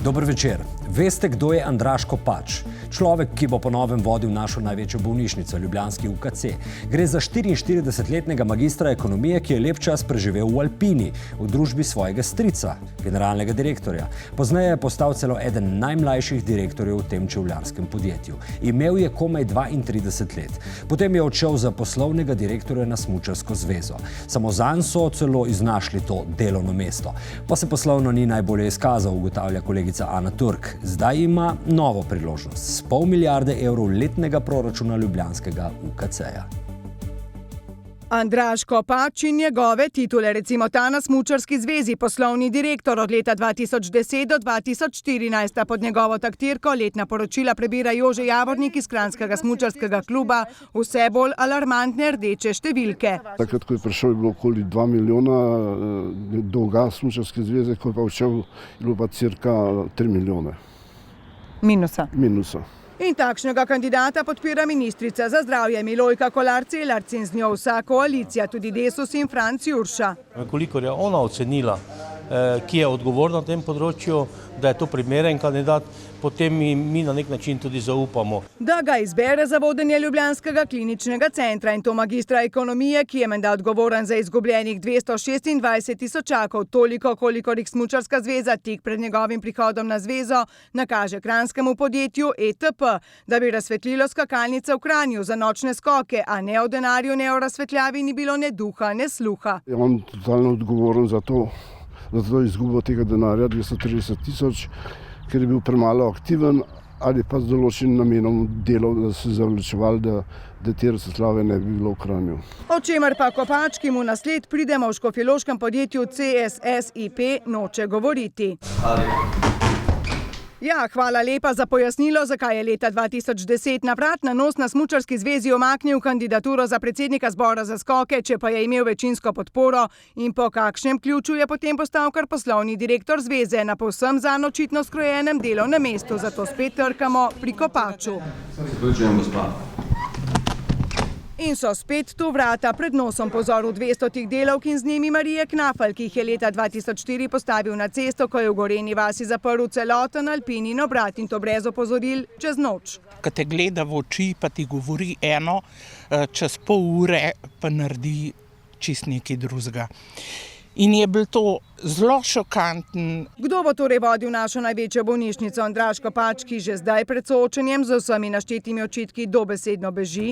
Dober večer. Veste, kdo je Andraž Kopač? Človek, ki bo po novem vodil našo največjo bolnišnico, ljubljanski UKC. Gre za 44-letnega magistra ekonomije, ki je lep čas preživel v Alpini, v družbi svojega strica, generalnega direktorja. Pozneje je postal celo eden najmlajših direktorjev v tem čevljarskem podjetju. Imel je komaj 32 let. Potem je odšel za poslovnega direktorja na Smučarsko zvezo. Samo zanj so celo iznašli to delovno mesto. Pa se poslovno ni najbolje izkazal, ugotavlja kolegica Ana Turk. Zdaj ima novo priložnost. Pol milijarde evrov letnega proračuna ljubljanskega UKC-ja. Andraž Kopač in njegove titule, recimo ta na Smučarski zvezi, poslovni direktor od leta 2010 do 2014, pod njegovo taktirko letna poročila prebira Jože Javornik iz kranjskega smučarskega kluba, vse bolj alarmantne rdeče številke. Takrat, ko je prišel, je bilo okoli 2 milijona dolga Smučarske zveze, ko je pa odšel, je bilo pa cirka 3 milijone. Minusa. In takšnega kandidata podpira ministrica za zdravje Milojka Kolar Celarc in z njo vsa koalicija, tudi Desus in Franc Jurša. Kolikor je ona ocenila, ki je odgovorna na tem področju, da je to primeren kandidat, potem mi na nek način tudi zaupamo. Da ga izbere za vodenje ljubljanskega kliničnega centra in to magistra ekonomije, ki je menda odgovoren za izgubljenih 226 tisočakov, toliko, kolikor jih Smučarska zveza tik pred njegovim prihodom na zvezo nakaže kranjskemu podjetju ETP, da bi razsvetlilo skakalnice v Kranju za nočne skoke, a ne o denarju, ne o razsvetljavi ni bilo ne duha, ne sluha. Je on totalno odgovoren za to izgubo tega denarja, 230 tisoč, ker je bil premalo aktiven ali pa z določenim namenom delal, da se zavlačevali, da te razsvetljave ne bi bilo v Kranju. O čemer pa Kopač, ki mu nasled pridemo v škofjeloškem podjetju CSSIP, noče govoriti. Ja, hvala lepa za pojasnilo, zakaj je leta 2010 na vrat na nos na Smučarski zvezi omaknil kandidaturo za predsednika zbora za skoke, če pa je imel večinsko podporo in po kakšnem ključu je potem postal kar poslovni direktor zveze na povsem zanj očitno skrojenem delovnem mestu. Zato spet trkamo pri Kopaču. In so spet tu vrata pred nosom pozoru 200 delavk in z njimi Marije Knafel, ki jih je leta 2004 postavil na cesto, ko je v Gorenji vasi zaprl celoten Alpinin obrat in to brez opozoril čez noč. Ko te gleda v oči, pa ti govori eno, čez pol ure pa naredi čist nekaj drugega. In je bil to zelo šokanten. Kdo bo torej vodil našo največjo bolnišnico? Andraž Kopač, ki že zdaj pred soočenjem z vsemi naštetimi očitki dobesedno beži?